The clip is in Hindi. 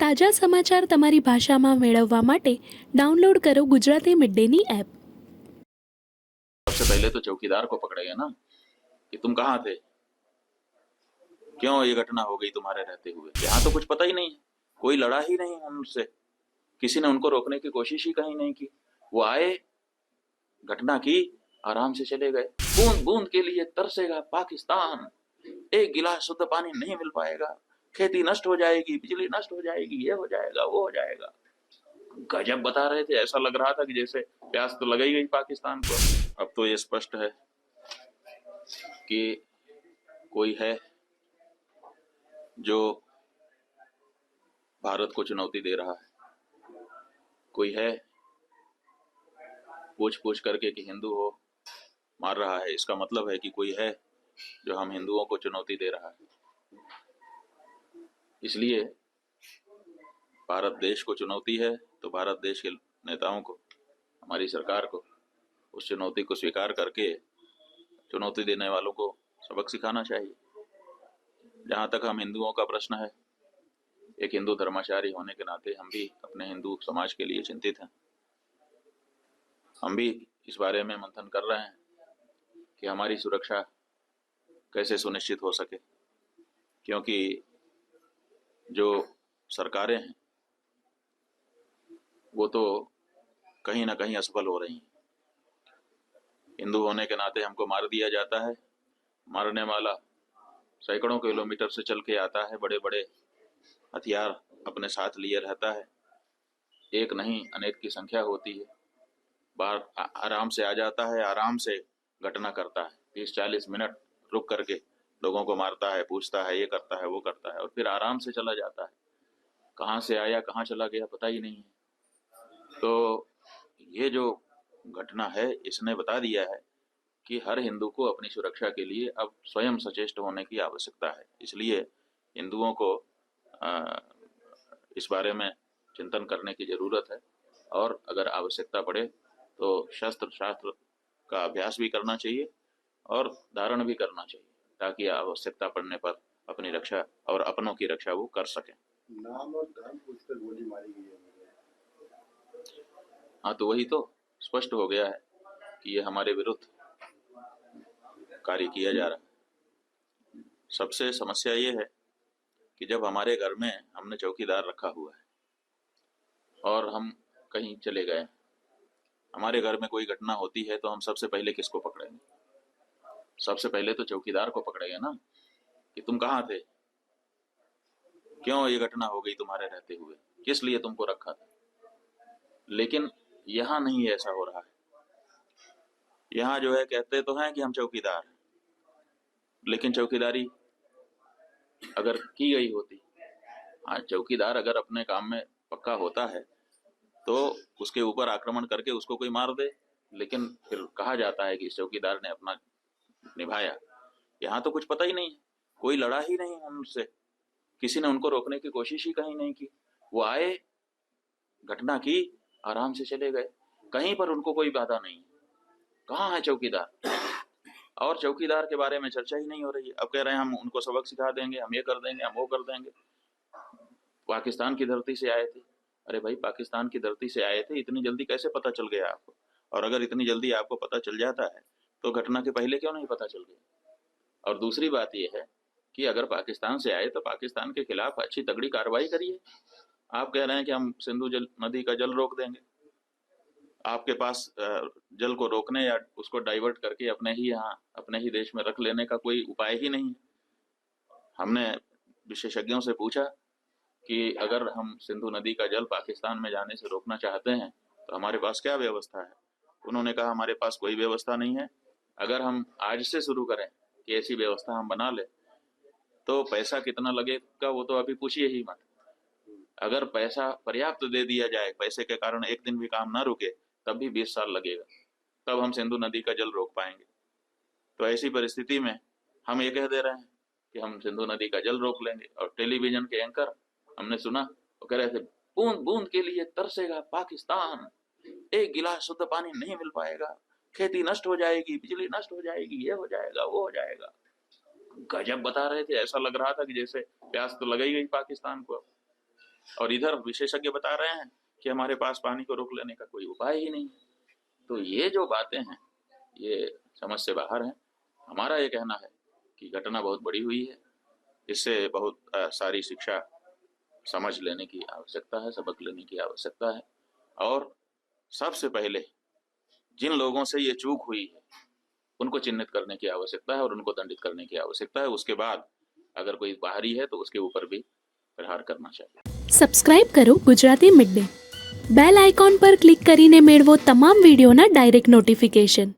તાજા સમાચાર તમારી ભાષામાં મેળવવા માટે ડાઉનલોડ કરો ગુજરાતી મિડ ડેની એપ। सबसे पहले तो चौकीदार को पकड़ेगा ना कि तुम कहाँ थे, क्यों ये घटना हो गई तुम्हारे रहते हुए। यहाँ तो कुछ पता ही नहीं है, कोई लड़ा ही नहीं उनसे, किसी ने उनको रोकने की कोशिश ही कहीं नहीं की। वो आए, घटना की, आराम से चले गए। बूंद बूंद के लिए तरसेगा पाकिस्तान, एक गिलास शुद्ध पानी नहीं मिल पाएगा, खेती नष्ट हो जाएगी, बिजली नष्ट हो जाएगी, ये हो जाएगा, वो हो जाएगा। गजब बता रहे थे, ऐसा लग रहा था कि जैसे प्यास तो लग ही गई पाकिस्तान को। अब तो ये स्पष्ट है कि कोई है जो भारत को चुनौती दे रहा है, कोई है पूछ पूछ करके कि हिंदू हो मार रहा है। इसका मतलब है कि कोई है जो हम हिंदुओं को चुनौती दे रहा है। इसलिए भारत देश को चुनौती है तो भारत देश के नेताओं को, हमारी सरकार को उस चुनौती को स्वीकार करके चुनौती देने वालों को सबक सिखाना चाहिए। जहां तक हम हिंदुओं का प्रश्न है, एक हिंदू धर्माचारी होने के नाते हम भी अपने हिंदू समाज के लिए चिंतित हैं। हम भी इस बारे में मंथन कर रहे हैं कि हमारी सुरक्षा कैसे सुनिश्चित हो सके, क्योंकि जो सरकारें हैं वो तो कहीं ना कहीं असफल हो रही हैं। हिंदू होने के नाते हमको मार दिया जाता है, मारने वाला सैकड़ों किलोमीटर से चल के आता है, बड़े बड़े हथियार अपने साथ लिए रहता है, एक नहीं अनेक की संख्या होती है। बाहर आराम से आ जाता है, आराम से घटना करता है, 30-40 मिनट रुक करके लोगों को मारता है, पूछता है, ये करता है, वो करता है, और फिर आराम से चला जाता है। कहाँ से आया कहाँ चला गया पता ही नहीं है। तो ये जो घटना है इसने बता दिया है कि हर हिंदू को अपनी सुरक्षा के लिए अब स्वयं सचेष्ट होने की आवश्यकता है। इसलिए हिंदुओं को इस बारे में चिंतन करने की जरूरत है, और अगर आवश्यकता पड़े तो शस्त्र शास्त्र का अभ्यास भी करना चाहिए और धारण भी करना चाहिए, ताकि आवश्यकता पड़ने पर अपनी रक्षा और अपनों की रक्षा वो कर सकें। नाम और धर्म पूछकर गोली मारी गई है। हाँ, तो वही तो स्पष्ट हो गया है कि ये हमारे विरुद्ध कार्य किया जा रहा है। सबसे समस्या ये है कि जब हमारे घर में हमने चौकीदार रखा हुआ है और हम कहीं चले गए, हमारे घर में कोई घटना होती है तो हम सबसे पहले किसको पकड़ेंगे? सबसे पहले तो चौकीदार को पकड़ेंगे ना कि तुम कहाँ थे, क्यों ये घटना हो गई तुम्हारे रहते हुए, किस लिए तुमको रखा था। लेकिन यहाँ नहीं ऐसा हो रहा है। यहाँ जो है कहते तो हैं कि हम चौकीदार हैं, लेकिन चौकीदारी अगर की गई होती, हाँ चौकीदार अगर अपने काम में पक्का होता है तो उसके ऊपर आक्रमण करके उसको कोई मार दे, लेकिन फिर कहा जाता है कि इस चौकीदार ने अपना निभाया। यहाँ तो कुछ पता ही नहीं है, कोई लड़ा ही नहीं उनसे, किसी ने उनको रोकने की कोशिश ही कहीं नहीं की। वो आए, घटना की, आराम से चले गए, कहीं पर उनको कोई बाधा नहीं। कहाँ है चौकीदार? और चौकीदार के बारे में चर्चा ही नहीं हो रही है। अब कह रहे हैं हम उनको सबक सिखा देंगे, हम ये कर देंगे, हम वो कर देंगे। पाकिस्तान की धरती से आए थे। अरे भाई, पाकिस्तान की धरती से आए थे, इतनी जल्दी कैसे पता चल गया आपको? और अगर इतनी जल्दी आपको पता चल जाता है तो घटना के पहले क्यों नहीं पता चल गया? और दूसरी बात यह है कि अगर पाकिस्तान से आए तो पाकिस्तान के खिलाफ अच्छी तगड़ी कार्रवाई करिए। आप कह रहे हैं कि हम सिंधु नदी का जल रोक देंगे। आपके पास जल को रोकने या उसको डाइवर्ट करके अपने ही यहाँ अपने ही देश में रख लेने का कोई उपाय ही नहीं है। हमने विशेषज्ञों से पूछा कि अगर हम सिंधु नदी का जल पाकिस्तान में जाने से रोकना चाहते हैं तो हमारे पास क्या व्यवस्था है? उन्होंने कहा हमारे पास कोई व्यवस्था नहीं है। अगर हम आज से शुरू करें कि ऐसी व्यवस्था हम बना ले तो पैसा कितना लगेगा वो तो अभी पूछिए ही मत। अगर पैसा पर्याप्त दे दिया जाए, पैसे के कारण एक दिन भी काम ना रुके, तब भी 20 साल लगेगा, तब हम सिंधु नदी का जल रोक पाएंगे। तो ऐसी परिस्थिति में हम ये कह दे रहे हैं कि हम सिंधु नदी का जल रोक लेंगे। और टेलीविजन के एंकर हमने सुना, वो कह रहे थे बूंद बूंद के लिए तरसेगा पाकिस्तान, एक गिलास शुद्ध पानी नहीं मिल पाएगा, खेती नष्ट हो जाएगी, बिजली नष्ट हो जाएगी, ये हो जाएगा, वो हो जाएगा। गजब बता रहे थे, ऐसा लग रहा था कि जैसे प्यास तो लग ही गई पाकिस्तान को। और इधर विशेषज्ञ बता रहे हैं कि हमारे पास पानी को रोक लेने का कोई उपाय ही नहीं है। तो ये जो बातें हैं ये समझ से बाहर हैं। हमारा ये कहना है कि घटना बहुत बड़ी हुई है, इससे बहुत सारी शिक्षा समझ लेने की आवश्यकता है, सबक लेने की आवश्यकता है। और सबसे पहले जिन लोगों से ये चूक हुई है उनको चिन्हित करने की आवश्यकता है और उनको दंडित करने की आवश्यकता है। उसके बाद अगर कोई बाहरी है तो उसके ऊपर भी प्रहार करना चाहिए। સબસ્ક્રાઇબ કરો Gujarati mid day. Bell icon પર ક્લિક કરીને મેળવો તમામ વિડીયોના ડાયરેક્ટ નોટિફિકેશન.